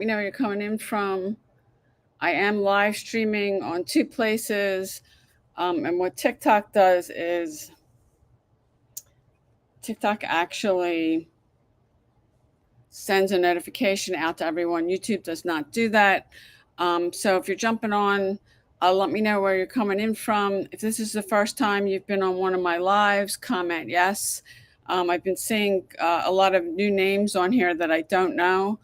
me know where you're coming in from. I am live streaming on two places. And what TikTok does is TikTok actually sends a notification out to everyone. YouTube does not do that. So if you're jumping on, let me know where you're coming in from. If this is the first time you've been on one of my lives, comment yes. I've been seeing a lot of new names on here that I don't know.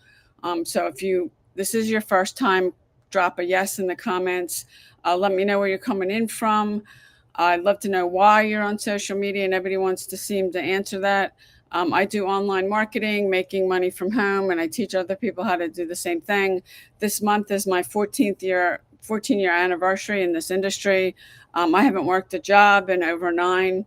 So if this is your first time, drop a yes in the comments. Let me know where you're coming in from. I'd love to know why you're on social media, and everybody wants to seem to answer that. I do online marketing, making money from home, and I teach other people how to do the same thing. This month is my 14-year anniversary in this industry. I haven't worked a job in over 9.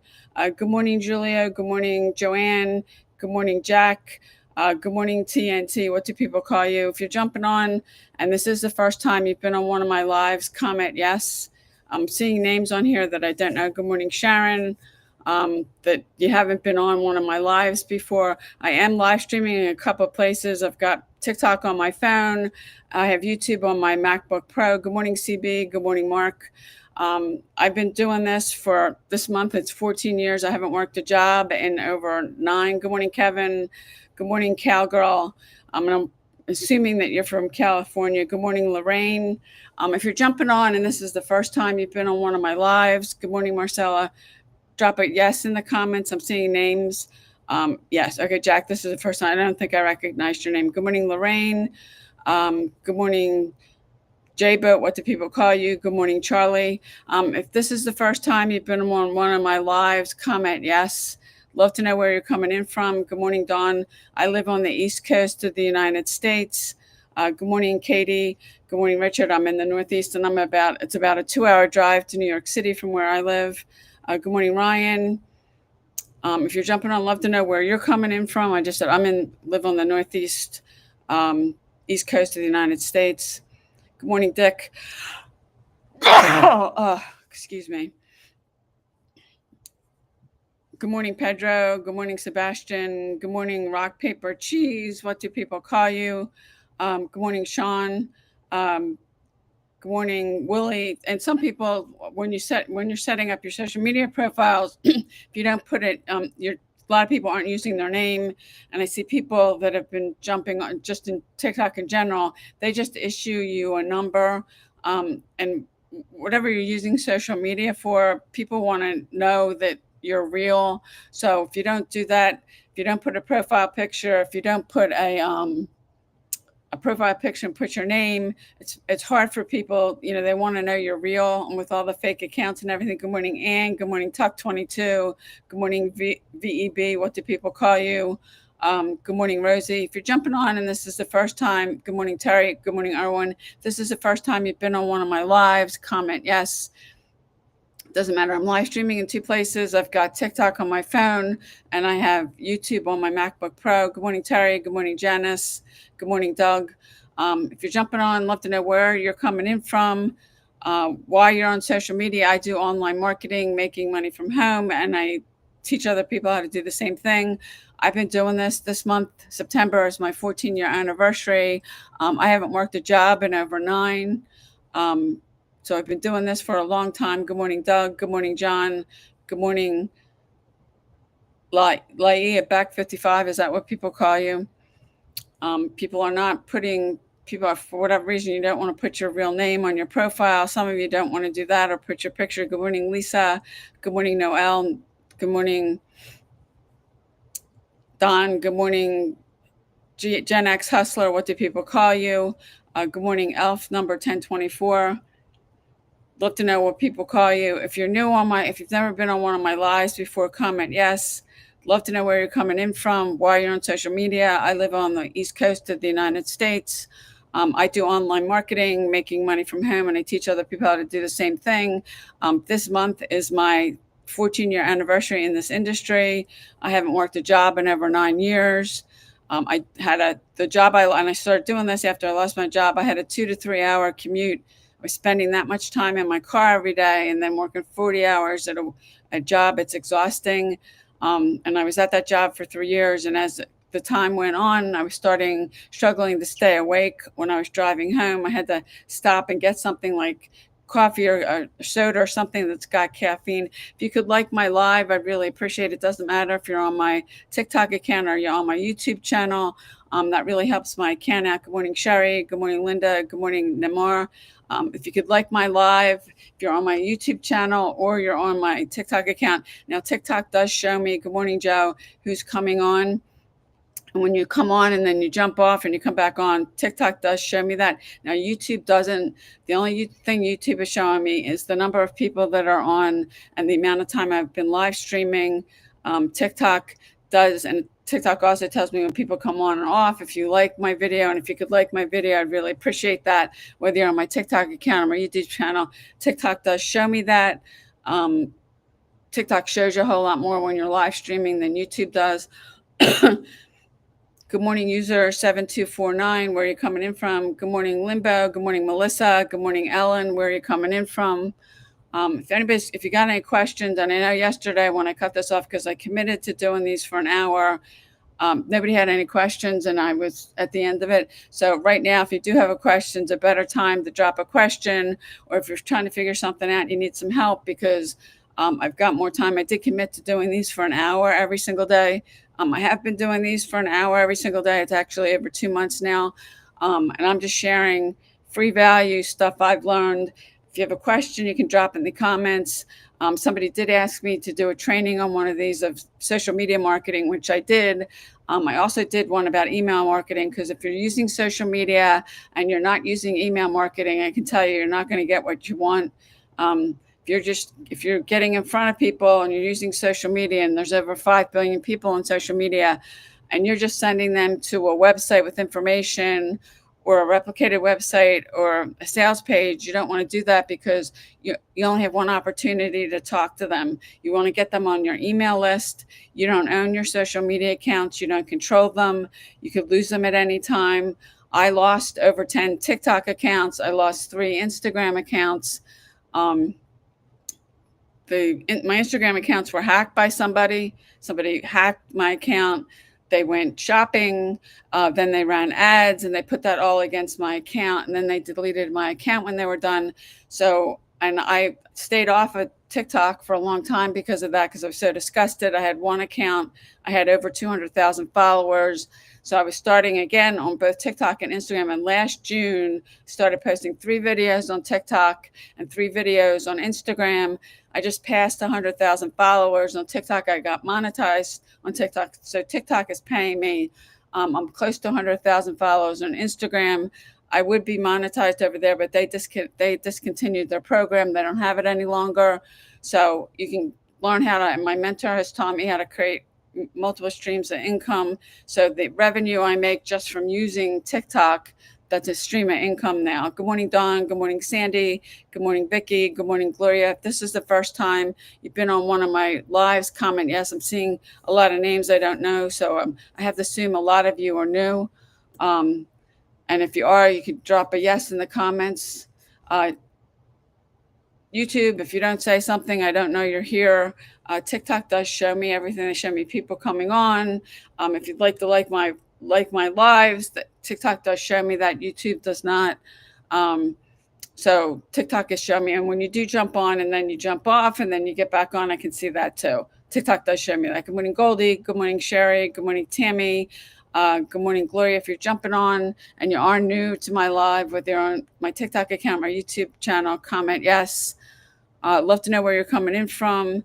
Good morning, Julia. Good morning, Joanne. Good morning, Jack. Good morning, TNT. What do people call you? If you're jumping on and this is the first time you've been on one of my lives, comment yes. I'm seeing names on here that I don't know. Good morning, Sharon. That you haven't been on one of my lives before. I am live streaming in a couple of places. I've got TikTok on my phone. I have YouTube on my MacBook Pro. Good morning, CB. Good morning, Mark. I've been doing this for this month. It's 14 years. I haven't worked a job in over 9. Good morning, Kevin. Good morning, Cowgirl. I'm assuming that you're from California. Good morning, Lorraine. If you're jumping on and this is the first time you've been on one of my lives, good morning, Marcella. Drop a yes in the comments. I'm seeing names. Yes. Okay, Jack, this is the first time. I don't think I recognized your name. Good morning, Lorraine. Good morning, J-Boat. What do people call you? Good morning, Charlie. If this is the first time you've been on one of my lives, comment yes. Love to know where you're coming in from. Good morning, Dawn. I live on the East Coast of the United States. Good morning, Katie. Good morning, Richard. I'm in the Northeast, and it's about a 2-hour drive to New York City from where I live. Good morning, Ryan. If you're jumping on, love to know where you're coming in from. I just said live on the Northeast, East Coast of the United States. Good morning, Dick. Excuse me. Good morning, Pedro. Good morning, Sebastian. Good morning, Rock, Paper, Cheese. What do people call you? Good morning, Sean. Good morning, Willie. And some people, when you're setting up your social media profiles, if you don't put it, a lot of people aren't using their name. And I see people that have been jumping on just in TikTok in general. They just issue you a number, and whatever you're using social media for, people want to know that you're real. So if you don't do that, if you don't put a profile picture, if you don't put a profile picture and put your name, it's hard for people. They want to know you're real, and with all the fake accounts and everything. Good morning, Ann. Good morning, Tuck22. Good morning, VEB. What do people call you? Good morning, Rosie. If you're jumping on and this is the first time, good morning, Terry. Good morning, Erwin. If this is the first time you've been on one of my lives, comment yes. Doesn't matter. I'm live streaming in two places. I've got TikTok on my phone and I have YouTube on my MacBook Pro. Good morning, Terry. Good morning, Janice. Good morning, Doug. If you're jumping on, love to know where you're coming in from, why you're on social media. I do online marketing, making money from home, and I teach other people how to do the same thing. I've been doing this month. September is my 14-year anniversary. I haven't worked a job in over 9. So I've been doing this for a long time. Good morning, Doug. Good morning, John. Good morning, Laia Back 55. Is that what people call you? People are, for whatever reason, you don't want to put your real name on your profile. Some of you don't want to do that or put your picture. Good morning, Lisa. Good morning, Noel. Good morning, Don. Good morning, Gen X Hustler. What do people call you? Good morning, Elf number 1024. Love to know what people call you. If you're new if you've never been on one of my lives before, comment yes. Love to know where you're coming in from, why you're on social media. I live on the East Coast of the United States. I do online marketing, making money from home, and I teach other people how to do the same thing. This month is my 14-year anniversary in this industry. I haven't worked a job in over 9 years. I had the job and I started doing this after I lost my job. I had a 2 to 3 hour commute. I was spending that much time in my car every day and then working 40 hours at a job. It's exhausting. And I was at that job for 3 years. And as the time went on, I was struggling to stay awake. When I was driving home, I had to stop and get something like coffee or a soda or something that's got caffeine. If you could like my live, I'd really appreciate it. Doesn't matter if you're on my TikTok account or you're on my YouTube channel. That really helps my account out. Good morning, Sherry. Good morning, Linda. Good morning, Namar. If you could like my live, if you're on my YouTube channel or you're on my TikTok account. Now, TikTok does show me, good morning, Joe, who's coming on. And when you come on and then you jump off and you come back on, TikTok does show me that. Now, YouTube doesn't. The only thing YouTube is showing me is the number of people that are on and the amount of time I've been live streaming. TikTok does, and TikTok also tells me when people come on and off. If you like my video, and if you could like my video, I'd really appreciate that. Whether you're on my TikTok account or my YouTube channel, TikTok does show me that. TikTok shows you a whole lot more when you're live streaming than YouTube does. Good morning, user 7249. Where are you coming in from? Good morning, Limbo. Good morning, Melissa. Good morning, Ellen. Where are you coming in from? If you got any questions, and I know yesterday when I cut this off because I committed to doing these for an hour, nobody had any questions, and I was at the end of it. So right now, if you do have a question, it's a better time to drop a question, or if you're trying to figure something out, you need some help because I've got more time. I did commit to doing these for an hour every single day. I have been doing these for an hour every single day. It's actually over 2 months now. And I'm just sharing free value stuff I've learned. If you have a question, you can drop in the comments. Somebody did ask me to do a training on one of these of social media marketing, which I did. I also did one about email marketing because if you're using social media and you're not using email marketing, I can tell you, you're not going to get what you want. If you're getting in front of people and you're using social media, and there's over 5 billion people on social media, and you're just sending them to a website with information or a replicated website or a sales page, you don't want to do that because you only have one opportunity to talk to them. You want to get them on your email list. You don't own your social media accounts. You don't control them. You could lose them at any time. I lost over 10 TikTok accounts. I lost 3 Instagram accounts. My Instagram accounts were hacked by somebody. Somebody hacked my account. They went shopping. Then they ran ads and they put that all against my account. And then they deleted my account when they were done. And I stayed off of TikTok for a long time because of that, because I was so disgusted. I had one account. I had over 200,000 followers. So I was starting again on both TikTok and Instagram. And last June, started posting 3 videos on TikTok and 3 videos on Instagram. I just passed 100,000 followers on TikTok. I got monetized on TikTok. So TikTok is paying me. I'm close to 100,000 followers on Instagram. I would be monetized over there, but they discontinued their program. They don't have it any longer. So you can learn my mentor has taught me how to create multiple streams of income. So the revenue I make just from using TikTok, that's a stream of income now. Good morning, Dawn. Good morning, Sandy. Good morning, Vicky. Good morning, Gloria. If this is the first time you've been on one of my lives, comment yes. I'm seeing a lot of names I don't know, so I have to assume a lot of you are new. And if you are, you can drop a yes in the comments. YouTube, if you don't say something, I don't know you're here. TikTok does show me everything. They show me people coming on. If you'd like to like my lives, that TikTok does show me that. YouTube does not. So TikTok is showing me, and when you do jump on and then you jump off and then you get back on, I can see that too. TikTok does show me that. Good morning, Goldie. Good morning, Sherry. Good morning, Tammy. Good morning, Gloria. If you're jumping on and you are new to my live, whether you're on my TikTok account, my YouTube channel, comment yes. Love to know where you're coming in from.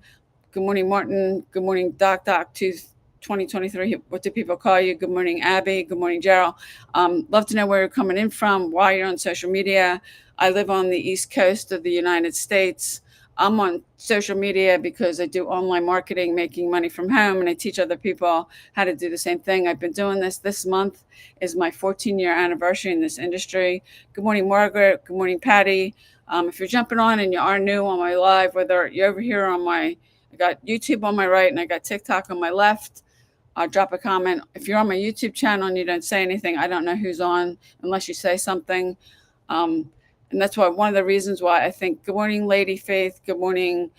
Good morning, Martin. Good morning, Doc 2023. What do people call you? Good morning, Abby. Good morning, Gerald. Love to know where you're coming in from, why you're on social media. I live on the East Coast of the United States. I'm on social media because I do online marketing, making money from home, and I teach other people how to do the same thing. I've been doing this month is my 14-year anniversary in this industry. Good morning, Margaret. Good morning, Patty. If you're jumping on and you are new on my live, whether you're over here I got YouTube on my right and I got TikTok on my left, drop a comment. If you're on my YouTube channel and you don't say anything, I don't know who's on unless you say something. And that's why one of the reasons why I think, good morning, Lady Faith. Good morning,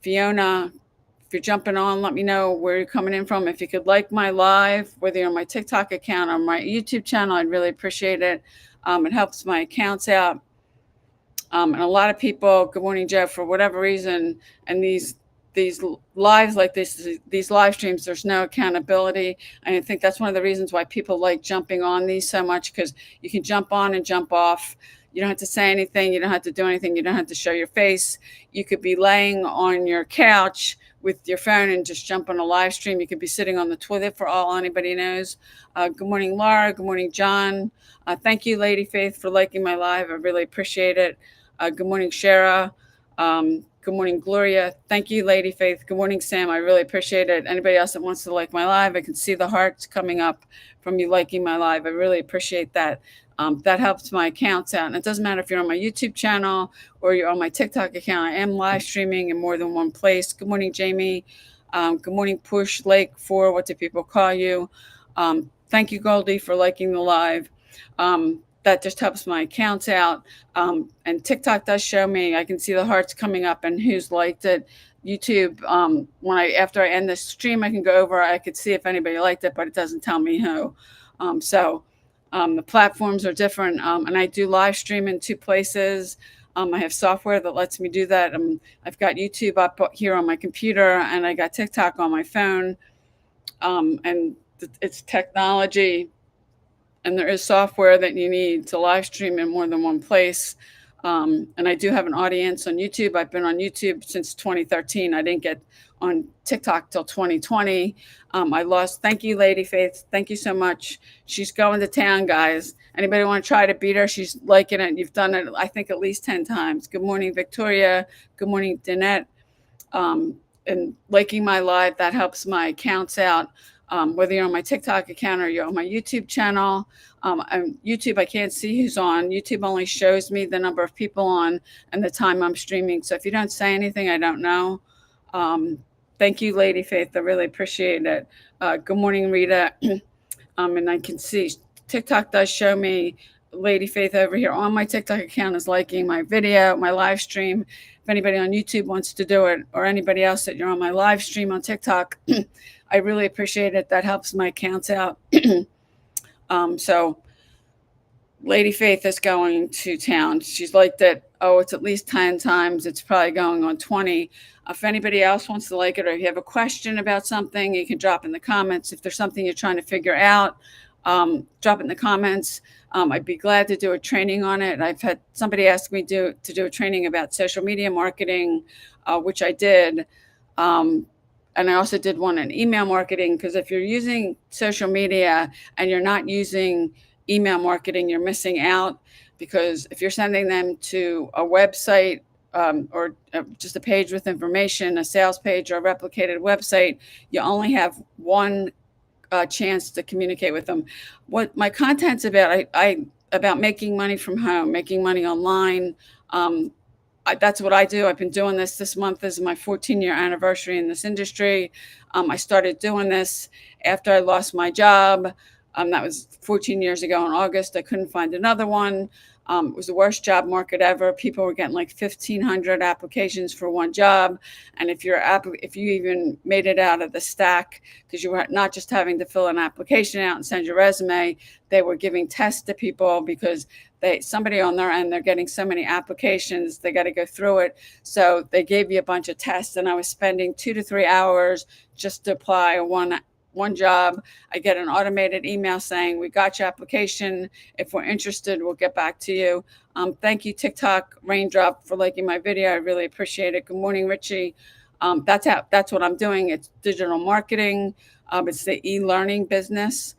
Fiona. If you're jumping on, let me know where you're coming in from. If you could like my live, whether you're on my TikTok account or my YouTube channel, I'd really appreciate it. It helps my accounts out. And a lot of people, good morning, Jeff, for whatever reason, and these lives like this, these live streams, there's no accountability. And I think that's one of the reasons why people like jumping on these so much, because you can jump on and jump off. You don't have to say anything. You don't have to do anything. You don't have to show your face. You could be laying on your couch with your phone and just jump on a live stream. You could be sitting on the toilet for all anybody knows. Good morning, Laura. Good morning, John. Thank you, Lady Faith, for liking my live. I really appreciate it. Good morning, Shara. Good morning, Gloria. Thank you, Lady Faith. Good morning, Sam. I really appreciate it. Anybody else that wants to like my live, I can see the hearts coming up from you liking my live. I really appreciate that. That helps my accounts out. And it doesn't matter if you're on my YouTube channel or you're on my TikTok account. I am live streaming in more than one place. Good morning, Jamie. Good morning, Push Lake 4. What do people call you? Thank you, Goldie, for liking the live. That just helps my accounts out. And TikTok does show me, I can see the hearts coming up and who's liked it. YouTube, after I end this stream, I can go over, I could see if anybody liked it, but it doesn't tell me who. The platforms are different. And I do live stream in two places. I have software that lets me do that. I've got YouTube up here on my computer, and I got TikTok on my phone. And it's technology. And there is software that you need to live stream in more than one place. And I do have an audience on YouTube. I've been on YouTube since 2013. I didn't get on TikTok till 2020. Thank you, Lady Faith. Thank you so much. She's going to town, guys. Anybody want to try to beat her? She's liking it. You've done it, I think, at least 10 times. Good morning, Victoria. Good morning, Danette. And liking my live, that helps my accounts out. Whether you're on my TikTok account or you're on my YouTube channel. YouTube, I can't see who's on. YouTube only shows me the number of people on and the time I'm streaming. So if you don't say anything, I don't know. Thank you, Lady Faith. I really appreciate it. Good morning, Rita. And I can see TikTok does show me Lady Faith over here on my TikTok account is liking my video, my live stream. If anybody on YouTube wants to do it, or anybody else that you're on my live stream on TikTok, I really appreciate it. That helps my accounts out. So Lady Faith is going to town. She's liked it. Oh, it's at least 10 times. It's probably going on 20. If anybody else wants to like it, or if you have a question about something, you can drop in the comments. If there's something you're trying to figure out, drop it in the comments. I'd be glad to do a training on it. I've had somebody ask me to do a training about social media marketing, which I did. And I also did one on email marketing, because if you're using social media and you're not using email marketing, you're missing out. Because if you're sending them to a website or just a page with information, a sales page or a replicated website, you only have one chance to communicate with them. What my content's about, about making money from home, making money online. That's what I do. I've been doing this month is my 14-year anniversary in this industry. I started doing this after I lost my job. That was 14 years ago in August. I couldn't find another one. It was the worst job market ever. People were getting like 1,500 applications for one job. And if you even made it out of the stack, because you were not just having to fill an application out and send your resume, they were giving tests to people, because somebody on their end, they're getting so many applications, they got to go through it. So they gave you a bunch of tests, and I was spending 2 to 3 hours just to apply one job. I get an automated email saying, we got your application. If we're interested, we'll get back to you. Thank you, TikTok Raindrop, for liking my video. I really appreciate it. Good morning, Richie. That's what I'm doing. It's digital marketing. It's the e-learning business.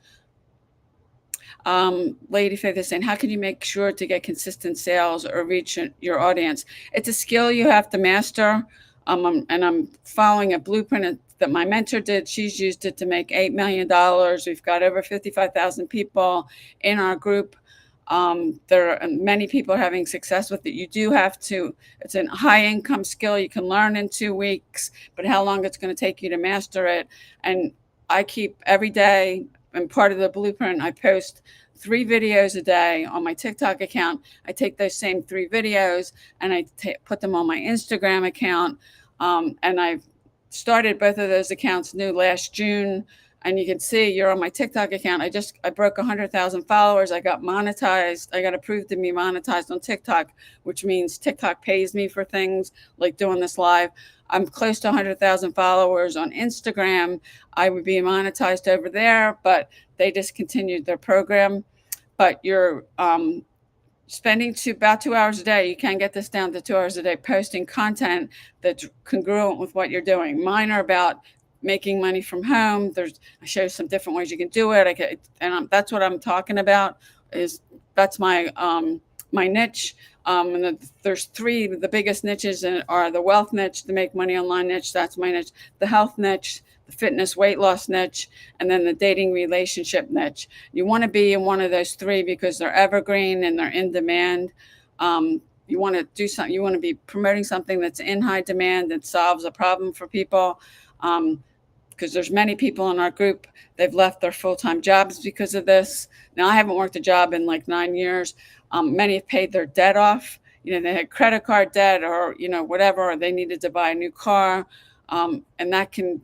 Lady Faith is saying, how can you make sure to get consistent sales or reach your audience? It's a skill you have to master. And I'm following a blueprint that my mentor did. She's used it to make $8 million. We've got over 55,000 people in our group. There are many people having success with it. You do have to, it's a high income skill you can learn in 2 weeks, but how long it's going to take you to master it. And I keep every day, and part of the blueprint, I post 3 videos a day on my TikTok account. I take those same 3 videos and I put them on my Instagram account. And I've started both of those accounts new last June. And you can see you're on my TikTok account. I broke 100,000 followers. I got monetized. I got approved to be monetized on TikTok, which means TikTok pays me for things like doing this live. I'm close to 100,000 followers on Instagram. I would be monetized over there, but they discontinued their program. But you're spending about 2 hours a day. You can get this down to 2 hours a day posting content that's congruent with what you're doing. Mine are about making money from home. I show some different ways you can do it. That's what I'm talking about. That's my niche. There's three. The biggest niches are the wealth niche, the make money online niche. That's my niche. The health niche, the fitness weight loss niche, and then the dating relationship niche. You want to be in one of those three because they're evergreen and they're in demand. You want to do something. You want to be promoting something that's in high demand that solves a problem for people. Because there's many people in our group, they've left their full-time jobs because of this. Now, I haven't worked a job in like 9 years. Many have paid their debt off. They had credit card debt or, whatever, or they needed to buy a new car. And that can,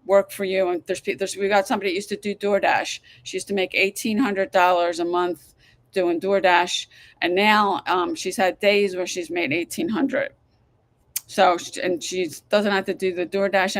work for you. And we got somebody that used to do DoorDash. She used to make $1,800 a month doing DoorDash. And now she's had days where she's made $1,800. So, and she doesn't have to do the DoorDash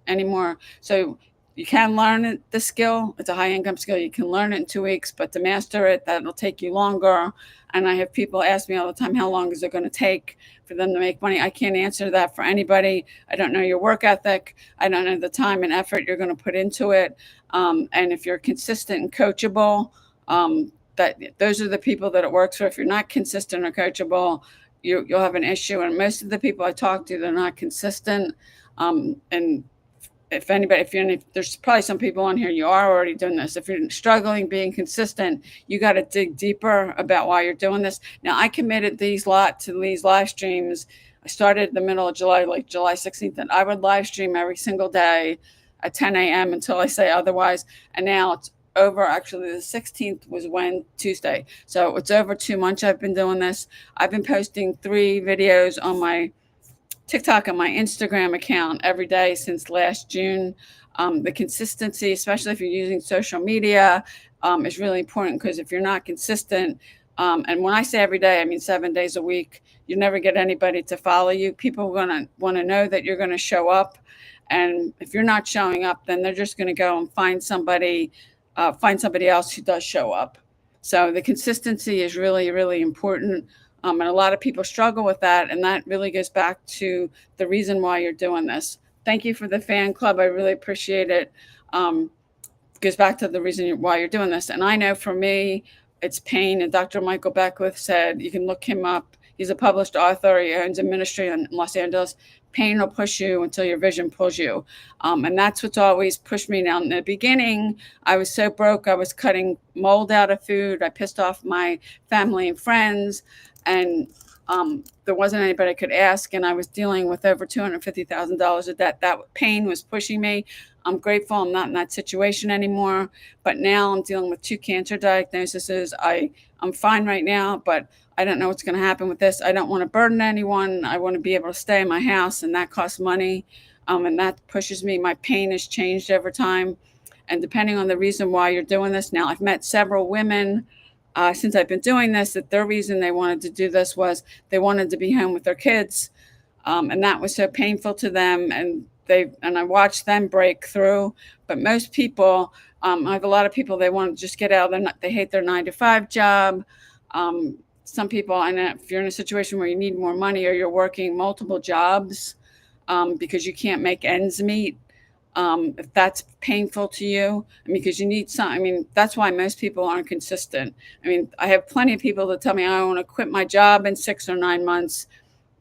anymore. So you can learn the skill. It's a high income skill. You can learn it in 2 weeks, but to master it, that'll take you longer. And I have people ask me all the time, how long is it going to take for them to make money? I can't answer that for anybody. I don't know your work ethic. I don't know the time and effort you're going to put into it. And if you're consistent and coachable, those are the people that it works for. If you're not consistent or coachable, you'll have an issue. And most of the people I talk to, they're not consistent. And there's probably some people on here, you are already doing this. If you're struggling being consistent, you got to dig deeper about why you're doing this. Now, I committed to these live streams. I started in the middle of July, like July 16th, and I would live stream every single day at 10 a.m. until I say otherwise. And now it's over. Actually, the 16th was Tuesday. So it's over 2 months I've been doing this. I've been posting 3 videos on my TikTok and my Instagram account every day since last June. The consistency, especially if you're using social media, is really important, because if you're not consistent, and when I say every day, I mean 7 days a week, you never get anybody to follow you. People are going to want to know that you're going to show up. And if you're not showing up, then they're just going to go and find somebody else who does show up. So the consistency is really, really important. And a lot of people struggle with that. And that really goes back to the reason why you're doing this. Thank you for the fan club. I really appreciate it. Goes back to the reason why you're doing this. And I know for me, it's pain. And Dr. Michael Beckwith said, you can look him up. He's a published author. He owns a ministry in Los Angeles. Pain will push you until your vision pulls you. And that's what's always pushed me. Now, in the beginning, I was so broke. I was cutting mold out of food. I pissed off my family and friends. And there wasn't anybody I could ask. And I was dealing with over $250,000 of debt. That pain was pushing me. I'm grateful I'm not in that situation anymore. But now I'm dealing with 2 cancer diagnoses. I'm fine right now, but I don't know what's going to happen with this. I don't want to burden anyone. I want to be able to stay in my house, and that costs money. And that pushes me. My pain has changed over time. And depending on the reason why you're doing this, now I've met several women since I've been doing this, that their reason they wanted to do this was they wanted to be home with their kids. And that was so painful to them. And I watched them break through. But most people, I have a lot of people, they want to just get out. They hate their 9-to-5 job. Some people, and if you're in a situation where you need more money or you're working multiple jobs because you can't make ends meet, if that's painful to you, because you need that's why most people aren't consistent. I have plenty of people that tell me I want to quit my job in 6 or 9 months.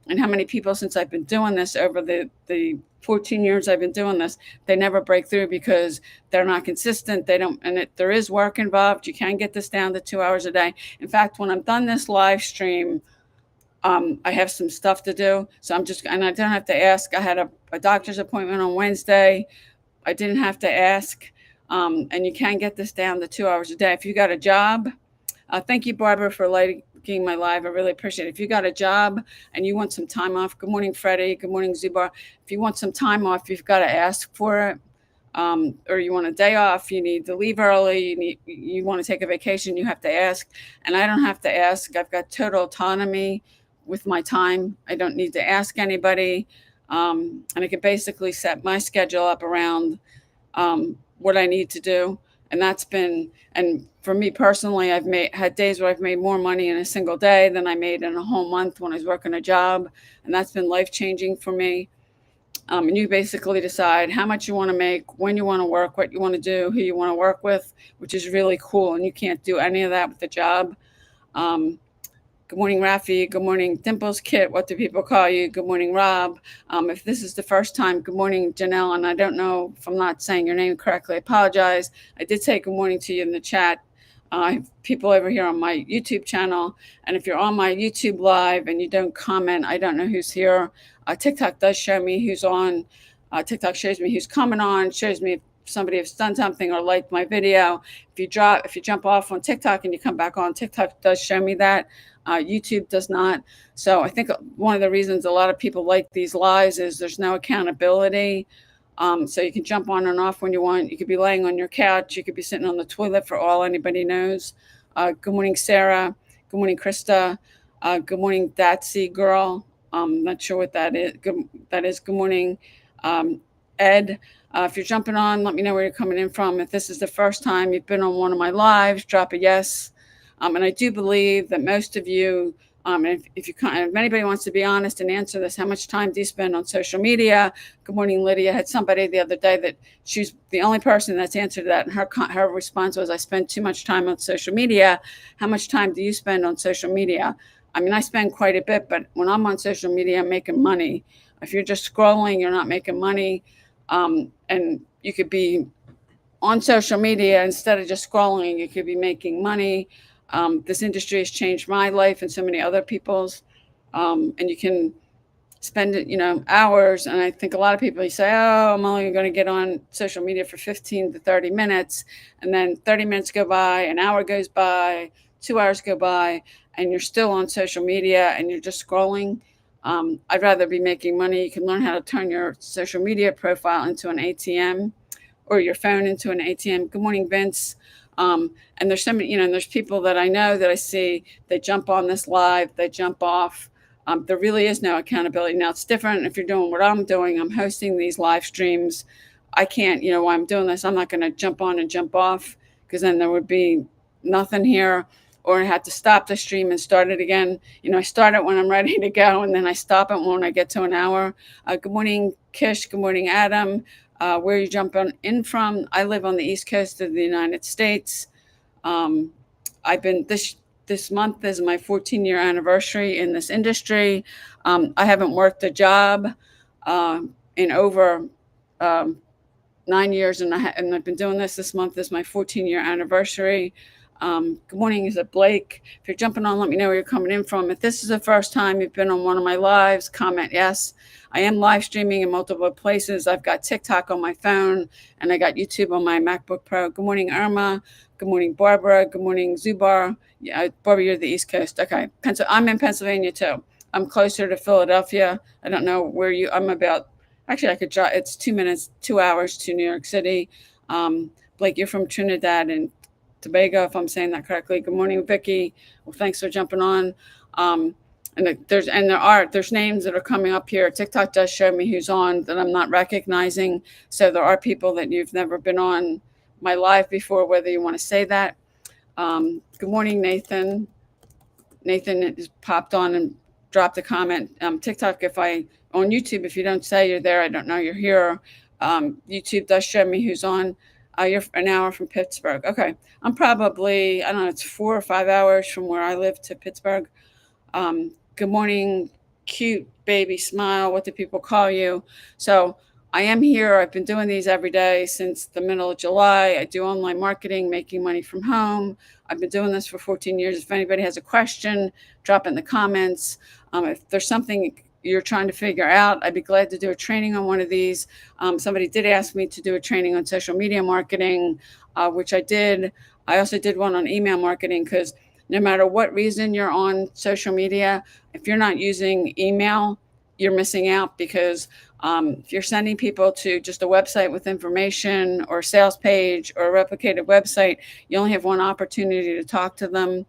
And how many people, since I've been doing this over the 14 years I've been doing this, they never break through because they're not consistent. There is work involved. You can get this down to 2 hours a day. In fact, when I'm done this live stream, I have some stuff to do. So and I don't have to ask. I had a doctor's appointment on Wednesday. I didn't have to ask. And you can get this down to 2 hours a day. If you got a job, thank you, Barbara, for making my live. I really appreciate it. If you got a job and you want some time off, good morning, Freddie. Good morning, Zubar. If you want some time off, you've got to ask for it. Or you want a day off, you need to leave early, you want to take a vacation, you have to ask. And I don't have to ask. I've got total autonomy with my time. I don't need to ask anybody. And I can basically set my schedule up around what I need to do. And that's been, and for me personally, I've had days where I've made more money in a single day than I made in a whole month when I was working a job. And that's been life changing for me. And you basically decide how much you want to make, when you want to work, what you want to do, who you want to work with, which is really cool. And you can't do any of that with the job. Good morning, Rafi. Good morning, Dimples Kit. What do people call you? Good morning, Rob. If this is the first time, good morning, Janelle. And I don't know if I'm not saying your name correctly. I apologize. I did say good morning to you in the chat. I have people over here on my YouTube channel. And if you're on my YouTube live and you don't comment, I don't know who's here. TikTok does show me who's on. TikTok shows me who's coming on, shows me if somebody has done something or liked my video. If you jump off on TikTok and you come back on, TikTok does show me that. YouTube does not. So I think one of the reasons a lot of people like these lives is there's no accountability. So you can jump on and off when you want. You could be laying on your couch. You could be sitting on the toilet for all anybody knows. Good morning, Sarah. Good morning, Krista. Good morning, Datsy girl. Not sure what that is. Good morning, Ed. If you're jumping on, let me know where you're coming in from. If this is the first time you've been on one of my lives, drop a yes. And I do believe that most of you, if anybody wants to be honest and answer this, how much time do you spend on social media? Good morning, Lydia. I had somebody the other day that she's the only person that's answered that. And her response was, I spend too much time on social media. How much time do you spend on social media? I mean, I spend quite a bit, but when I'm on social media, I'm making money. If you're just scrolling, you're not making money. And you could be on social media instead of just scrolling, you could be making money. This industry has changed my life and so many other people's. And you can spend hours. And I think a lot of people, you say, oh, I'm only going to get on social media for 15 to 30 minutes. And then 30 minutes go by, an hour goes by, 2 hours go by, and you're still on social media and you're just scrolling. I'd rather be making money. You can learn how to turn your social media profile into an ATM or your phone into an ATM. Good morning, Vince. And there's so many, there's people that I know that I see, they jump on this live, they jump off. There really is no accountability. Now it's different if you're doing what I'm doing. I'm hosting these live streams. I can't, while I'm doing this, I'm not going to jump on and jump off because then there would be nothing here, or I had to stop the stream and start it again. I start it when I'm ready to go, and then I stop it when I get to an hour. Good morning, Kish. Good morning, Adam. Where are you jumping in from? I live on the East Coast of the United States. I've been this month is my 14-year anniversary in this industry. I haven't worked a job in over 9 years, and I've been doing this month is my 14-year anniversary. Good morning, is it Blake? If you're jumping on, let me know where you're coming in from. If this is the first time you've been on one of my lives, comment yes. I am live streaming in multiple places. I've got TikTok on my phone, and I got YouTube on my MacBook Pro. Good morning, Irma. Good morning, Barbara. Good morning, Zubar. Yeah, Barbara, you're the East Coast. Okay, I'm in Pennsylvania too. I'm closer to Philadelphia. I don't know where I'm about. Actually, I could drive. It's 2 hours to New York City. Blake, you're from Trinidad and Tobago, if I'm saying that correctly. Good morning, Vicky. Well, thanks for jumping on. And there's names that are coming up here. TikTok does show me who's on that I'm not recognizing. So there are people that you've never been on my live before, whether you want to say that. Good morning, Nathan. Nathan has popped on and dropped a comment. TikTok, on YouTube, if you don't say you're there, I don't know you're here. YouTube does show me who's on. You're an hour from Pittsburgh. Okay. I'm probably, I don't know, it's 4 or 5 hours from where I live to Pittsburgh. Good morning, cute baby smile. What do people call you? So I am here. I've been doing these every day since the middle of July. I do online marketing, making money from home. I've been doing this for 14 years. If anybody has a question, drop it in the comments. If there's something you're trying to figure out, I'd be glad to do a training on one of these. Somebody did ask me to do a training on social media marketing, which I did. I also did one on email marketing because no matter what reason you're on social media, if you're not using email, you're missing out because if you're sending people to just a website with information or a sales page or a replicated website, you only have one opportunity to talk to them.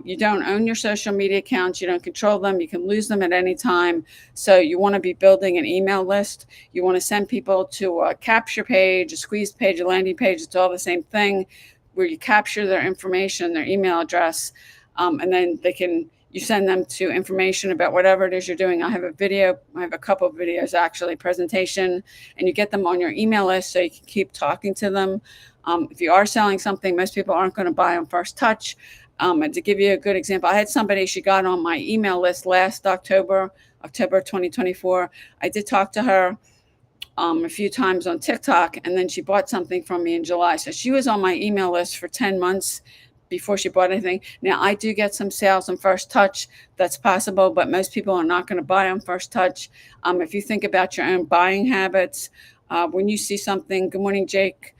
You don't own your social media accounts. You don't control them. You can lose them at any time. So you want to be building an email list. You want to send people to a capture page, a squeeze page, a landing page. It's all the same thing, where you capture their information, their email address, and then you send them to information about whatever it is you're doing. I have a couple of videos actually, presentation, and you get them on your email list so you can keep talking to them. If you are selling something, most people aren't going to buy on first touch. And to give you a good example, I had somebody, she got on my email list last October 2024. I did talk to her a few times on TikTok, and then she bought something from me in July. So she was on my email list for 10 months before she bought anything. Now, I do get some sales on first touch. That's possible, but most people are not going to buy on first touch. If you think about your own buying habits, when you see something, good morning, Jake.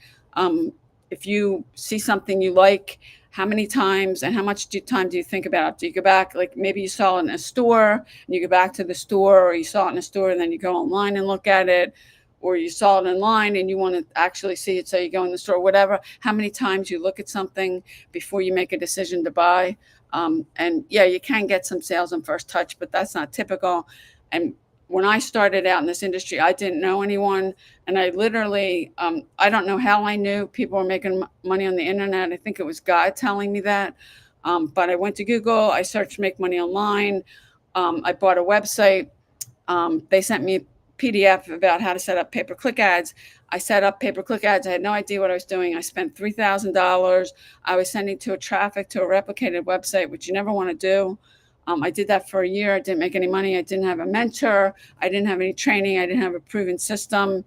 If you see something you like, how many times and how much time do you think about it? Do you go back, like maybe you saw it in a store and you go back to the store, or you saw it in a store and then you go online and look at it, or you saw it online and you want to actually see it, so you go in the store, whatever. How many times you look at something before you make a decision to buy. And yeah, you can get some sales on first touch, but that's not typical. And when I started out in this industry, I didn't know anyone. And I literally, I don't know how I knew people were making money on the internet. I think it was God telling me that. But I went to Google, I searched make money online. I bought a website. They sent me a PDF about how to set up pay-per-click ads. I set up pay-per-click ads. I had no idea what I was doing. I spent $3,000. I was sending traffic to a replicated website, which you never want to do. I did that for a year. I didn't make any money. I didn't have a mentor. I didn't have any training. I didn't have a proven system.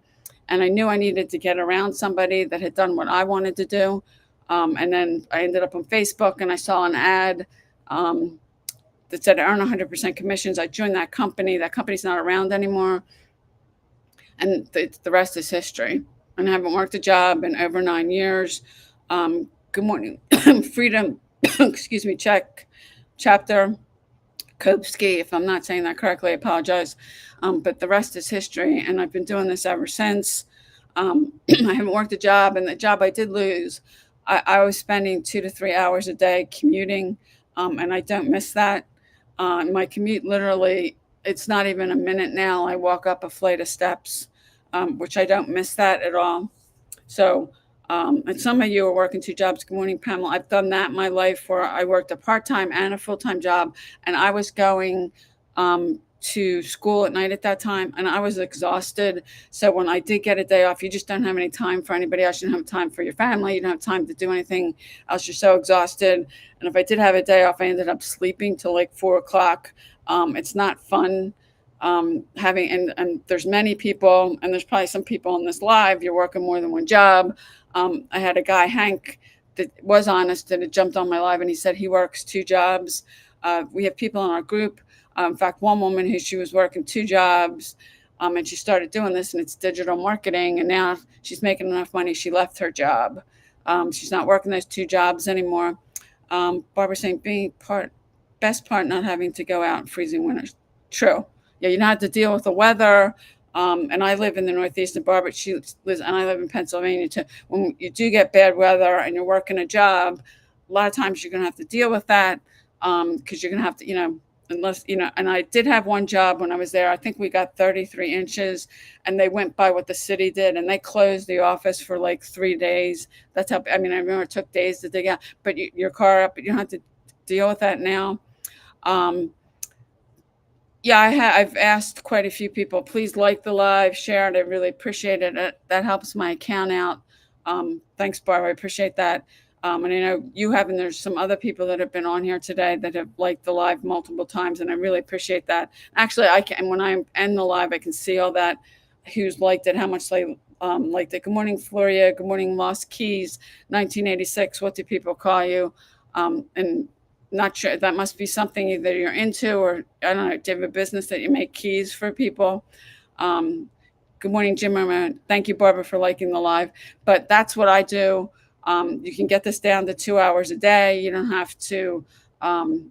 And I knew I needed to get around somebody that had done what I wanted to do. And then I ended up on Facebook and I saw an ad that said earn 100% commissions. I joined that company. That company's not around anymore. And the rest is history. And I haven't worked a job in over 9 years. Good morning, Freedom, excuse me, chapter. Kopsky, if I'm not saying that correctly, I apologize. But the rest is history, and I've been doing this ever since. I haven't worked a job, and the job I did lose, I was spending 2 to 3 hours a day commuting, and I don't miss that. My commute literally, it's not even a minute now. I walk up a flight of steps, which I don't miss that at all. So, and some of you are working two jobs. Good morning, Pamela. I've done that in my life where I worked a part-time and a full-time job, and I was going to school at night at that time, and I was exhausted. So when I did get a day off, you just don't have any time for anybody else. You don't have time for your family. You don't have time to do anything else. You're so exhausted. And if I did have a day off, I ended up sleeping till like 4 o'clock. It's not fun. Having and there's many people, and there's probably some people in this live, you're working more than one job. I had a guy, Hank, that was honest, that had jumped on my live, and he said he works two jobs. We have people in our group. In fact, one woman who she was working two jobs, and she started doing this, and it's digital marketing, and now she's making enough money. She left her job. She's not working those two jobs anymore. Barbara saying, best part, not having to go out in freezing winters. True. Yeah, you don't have to deal with the weather. And I live in the Northeast, and Barbara, she lives, and I live in Pennsylvania too. When you do get bad weather and you're working a job, a lot of times you're going to have to deal with that because you're going to have to, unless, and I did have one job when I was there. I think we got 33 inches, and they went by what the city did, and they closed the office for like 3 days. That's how, I remember it took days to dig out, but your car up, but you don't have to deal with that now. Yeah, I've asked quite a few people, please like the live, share it. I really appreciate it. That helps my account out. Thanks, Barbara. I appreciate that. And I know you have, and there's some other people that have been on here today that have liked the live multiple times, and I really appreciate that. Actually, when I end the live, I can see all that, who's liked it, how much they liked it. Good morning, Floria. Good morning, Lost Keys, 1986. What do people call you? And not sure, that must be something either you're into, or I don't know, do you have a business that you make keys for people? Good morning, Jim. Thank you, Barbara, for liking the live. But that's what I do. You can get this down to 2 hours a day. You don't have to um,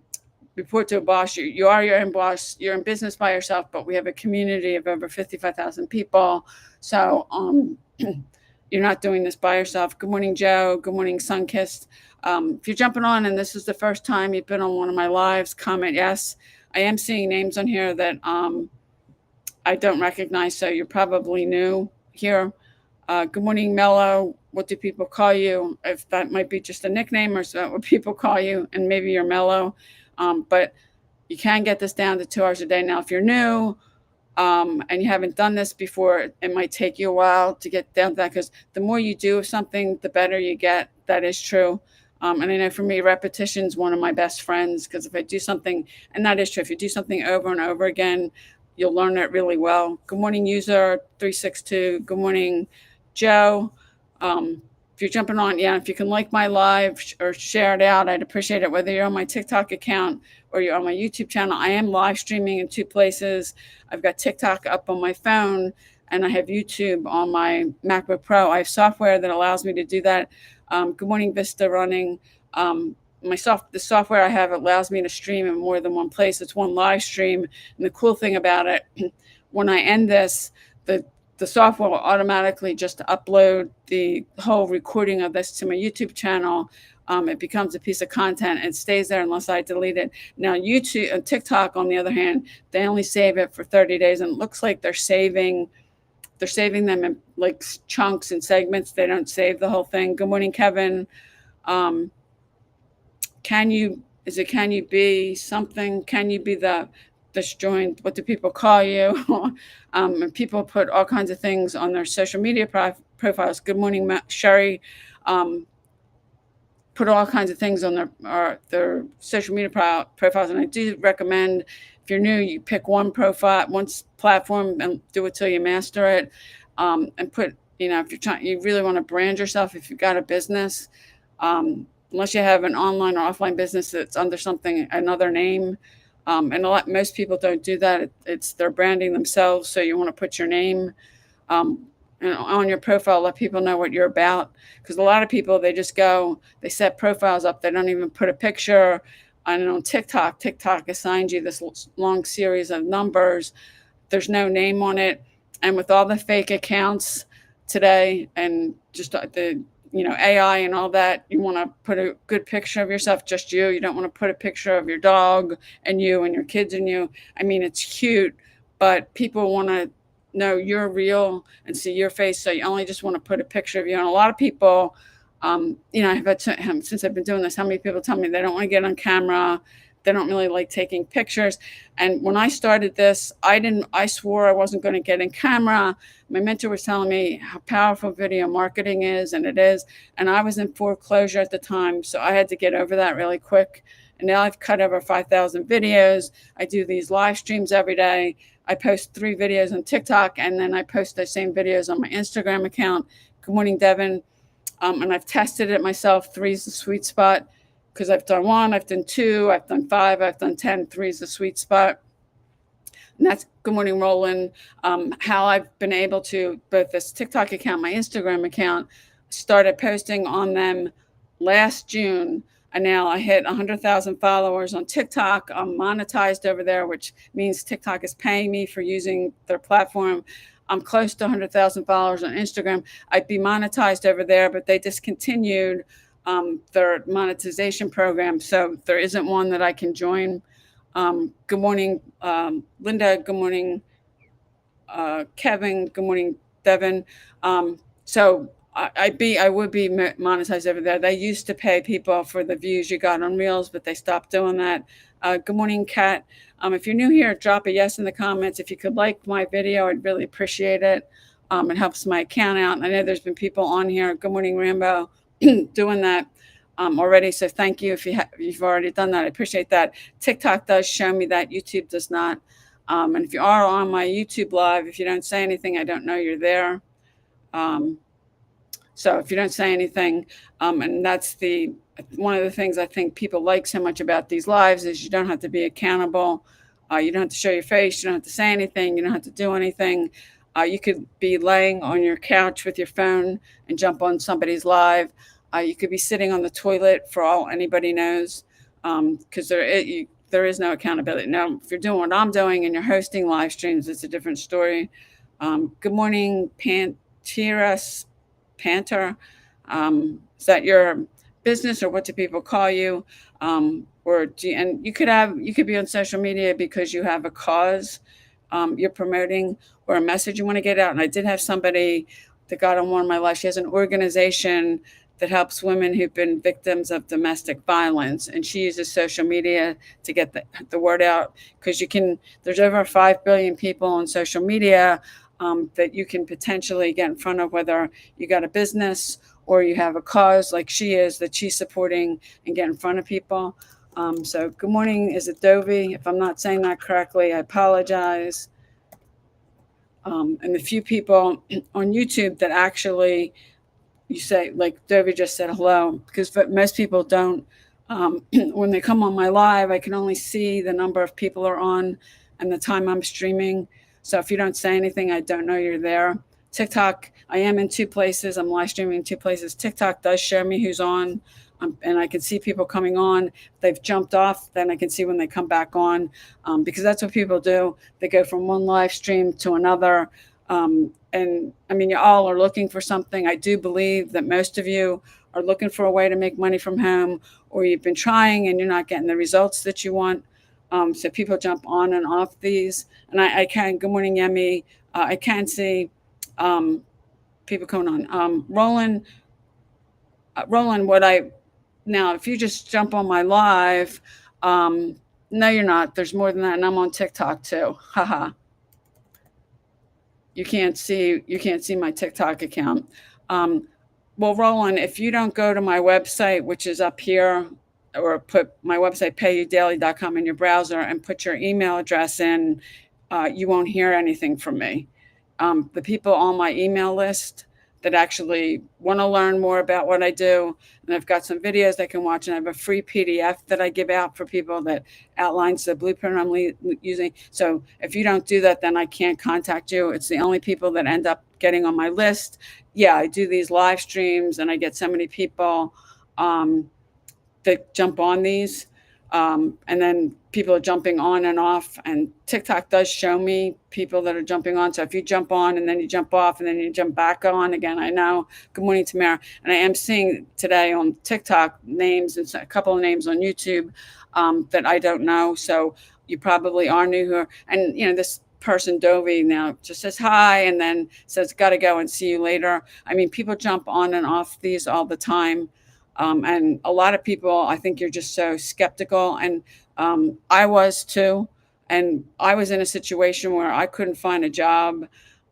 report to a boss. You are your own boss. You're in business by yourself, but we have a community of over 55,000 people. So you're not doing this by yourself. Good morning, Joe. Good morning, Sunkissed. If you're jumping on and this is the first time you've been on one of my lives, comment yes. I am seeing names on here that I don't recognize, so you're probably new here. Good morning, Mello. What do people call you? If that might be just a nickname, or is that what people call you? And maybe you're Mello. But you can get this down to 2 hours a day. Now, if you're new and you haven't done this before, it might take you a while to get down to that, because the more you do of something, the better you get. That is true. And I know for me, repetition is one of my best friends, because if I do something, and that is true, if you do something over and over again, you'll learn it really well. Good morning, user 362. Good morning, Joe. If you're jumping on, yeah, if you can like my live or share it out, I'd appreciate it. Whether you're on my TikTok account or you're on my YouTube channel, I am live streaming in 2 places. I've got TikTok up on my phone, and I have YouTube on my MacBook Pro. I have software that allows me to do that. Good morning, Vista running. The software I have allows me to stream in more than one place. It's one live stream, and the cool thing about it, when I end this, the software will automatically just upload the whole recording of this to my YouTube channel. It becomes a piece of content. It stays there unless I delete it. Now, YouTube and TikTok, on the other hand, they only save it for 30 days, and it looks like they're saving them in like chunks and segments. They don't save the whole thing. Good morning, Kevin. Can you be something? Can you be the disjoined? What do people call you? And people put all kinds of things on their social media profiles. Good morning, Sherry. Put all kinds of things on their social media profiles, and I do recommend, if you're new, you pick one platform and do it till you master it. And put, if you really want to brand yourself, if you've got a business, unless you have an online or offline business that's under another name. And most people don't do that. They're branding themselves. So you want to put your name and on your profile, let people know what you're about. Because a lot of people, they set profiles up. They don't even put a picture. And on TikTok assigns you this long series of numbers. There's no name on it. And with all the fake accounts today, and just the AI and all that, you want to put a good picture of yourself, just you. You don't want to put a picture of your dog and you and your kids and you. I mean, it's cute, but people want to know you're real and see your face. So you only just want to put a picture of you. And a lot of people, since I've been doing this, how many people tell me they don't want to get on camera? They don't really like taking pictures. And when I started this, I swore I wasn't going to get in camera. My mentor was telling me how powerful video marketing is, and it is. And I was in foreclosure at the time, so I had to get over that really quick. And now I've cut over 5,000 videos. I do these live streams every day. I post 3 videos on TikTok, and then I post those same videos on my Instagram account. Good morning, Devin. And I've tested it myself. 3 is the sweet spot, because I've done 1, I've done 2, I've done 5, I've done 10. 3 is the sweet spot. And that's good morning, Roland. How I've been able to, both this TikTok account, my Instagram account, started posting on them last June. And now I hit 100,000 followers on TikTok. I'm monetized over there, which means TikTok is paying me for using their platform. I'm close to 100,000 followers on Instagram. I'd be monetized over there, but they discontinued their monetization program. So there isn't one that I can join. Good morning, Linda. Good morning, Kevin. Good morning, Devin. So I would be monetized over there. They used to pay people for the views you got on Reels, but they stopped doing that. Good morning, Kat. If you're new here, drop a yes in the comments. If you could like my video, I'd really appreciate it. It helps my account out. And I know there's been people on here. Good morning, Rambo, doing that already. So thank you if you've already done that. I appreciate that. TikTok does show me that. YouTube does not. And if you are on my YouTube live, if you don't say anything, I don't know you're there. So if you don't say anything, and that's one of the things I think people like so much about these lives is you don't have to be accountable. You don't have to show your face. You don't have to say anything. You don't have to do anything. You could be laying on your couch with your phone and jump on somebody's live. You could be sitting on the toilet for all anybody knows, because there is no accountability. Now, if you're doing what I'm doing and you're hosting live streams, it's a different story. Good morning, Panteras, Panter. Is that your business, or what do people call you? And you could be on social media because you have a cause you're promoting, or a message you want to get out. And I did have somebody that got on one of my lives. She has an organization that helps women who've been victims of domestic violence, and she uses social media to get the word out, because there's over 5 billion people on social media, that you can potentially get in front of, whether you got a business or you have a cause like she is, that she's supporting, and get in front of people. So good morning. Is it Dovey? If I'm not saying that correctly, I apologize. And the few people on YouTube that actually, you say, like Dovey just said hello, because most people don't. When they come on my live, I can only see the number of people are on and the time I'm streaming. So if you don't say anything, I don't know you're there. TikTok, I am in 2 places. I'm live streaming in 2 places. TikTok does show me who's on, and I can see people coming on. If they've jumped off, then I can see when they come back on, because that's what people do. They go from one live stream to another. And I mean, you all are looking for something. I do believe that most of you are looking for a way to make money from home, or you've been trying and you're not getting the results that you want. So people jump on and off these. And I can, good morning, Yemi. I can see people coming on. Roland, now, if you just jump on my live, no, you're not. There's more than that. And I'm on TikTok too. Haha. You can't see my TikTok account. Well, Roland, if you don't go to my website, which is up here, or put my website, payudaily.com, in your browser and put your email address in, you won't hear anything from me. The people on my email list that actually want to learn more about what I do, and I've got some videos they can watch, and I have a free PDF that I give out for people that outlines the blueprint I'm using. So if you don't do that, then I can't contact you. It's the only people that end up getting on my list. Yeah, I do these live streams, and I get so many people that jump on these. And then people are jumping on and off, and TikTok does show me people that are jumping on. So if you jump on and then you jump off and then you jump back on again, I know. Good morning, Tamara. And I am seeing today on TikTok names, and a couple of names on YouTube that I don't know. So you probably are new here. And, this person, Dovey, now just says hi and then says, got to go and see you later. I mean, people jump on and off these all the time. And a lot of people, I think you're just so skeptical. And I was too. And I was in a situation where I couldn't find a job,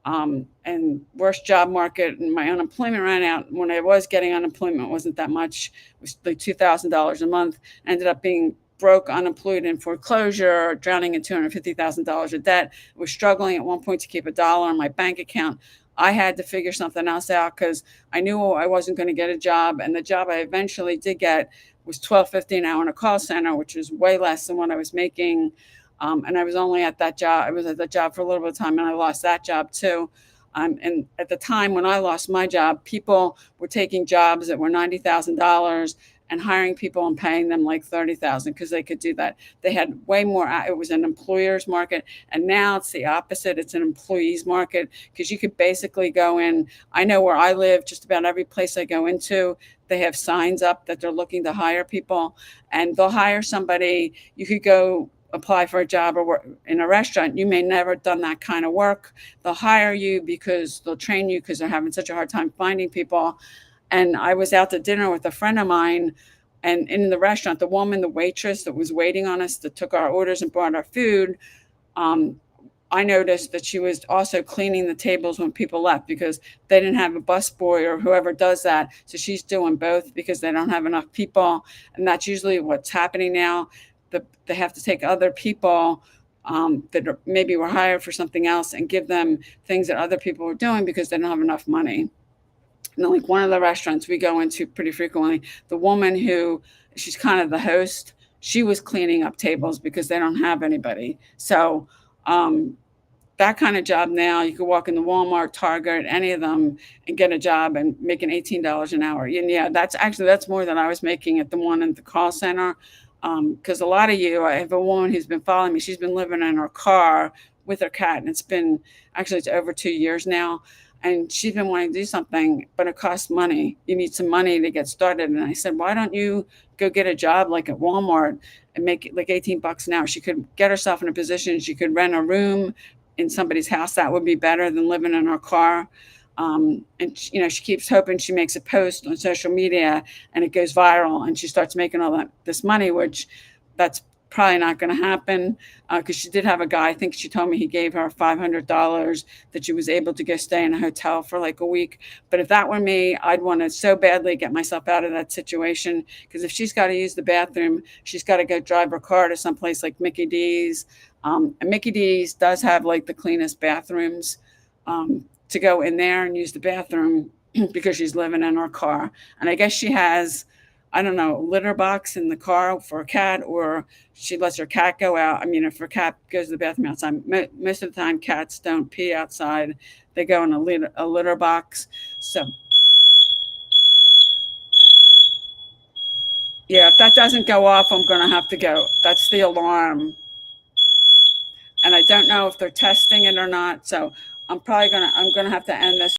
and worst job market, and my unemployment ran out. When I was getting unemployment, it wasn't that much. It was like $2,000 a month. Ended up being broke, unemployed, in foreclosure, drowning in $250,000 of debt. I was struggling at one point to keep $1 in my bank account. I had to figure something else out, because I knew I wasn't going to get a job. And the job I eventually did get was $12.50 an hour in a call center, which was way less than what I was making. And I was only at that job. I was at that job for a little bit of time, and I lost that job too. And at the time when I lost my job, people were taking jobs that were $90,000 and hiring people and paying them like $30,000, because they could do that. They had way more. It was an employer's market, and now it's the opposite. It's an employee's market, because you could basically go in. I know where I live, just about every place I go into, they have signs up that they're looking to hire people, and they'll hire somebody. You could go apply for a job or work in a restaurant. You may never have done that kind of work. They'll hire you because they'll train you, because they're having such a hard time finding people. And I was out to dinner with a friend of mine, and in the restaurant, the woman, the waitress that was waiting on us, that took our orders and brought our food, I noticed that she was also cleaning the tables when people left, because they didn't have a busboy or whoever does that. So she's doing both, because they don't have enough people. And that's usually what's happening now. They have to take other people that maybe were hired for something else, and give them things that other people were doing, because they don't have enough money. And like one of the restaurants we go into pretty frequently, the woman who, she's kind of the host, she was cleaning up tables because they don't have anybody. So that kind of job now, you could walk into Walmart, Target, any of them, and get a job and making $18 an hour. And yeah, that's more than I was making at the one at the call center. Because a lot of you, I have a woman who's been following me. She's been living in her car with her cat, and it's over 2 years now. And she's been wanting to do something, but it costs money. You need some money to get started. And I said, why don't you go get a job like at Walmart and make it like 18 bucks an hour? She could get herself in a position. She could rent a room in somebody's house. That would be better than living in her car. And she keeps hoping. She makes a post on social media and it goes viral, and she starts making all this money, which that's probably not going to happen, because she did have a guy. I think she told me he gave her $500 that she was able to go stay in a hotel for like a week. But if that were me, I'd want to so badly get myself out of that situation, because if she's got to use the bathroom, she's got to go drive her car to someplace like Mickey D's. And Mickey D's does have like the cleanest bathrooms, to go in there and use the bathroom because she's living in her car. And I guess she has, I don't know, a litter box in the car for a cat, or she lets her cat go out. I mean, if her cat goes to the bathroom outside, most of the time cats don't pee outside. They go in a litter box. So, yeah, if that doesn't go off, I'm going to have to go. That's the alarm. And I don't know if they're testing it or not. So I'm going to have to end this.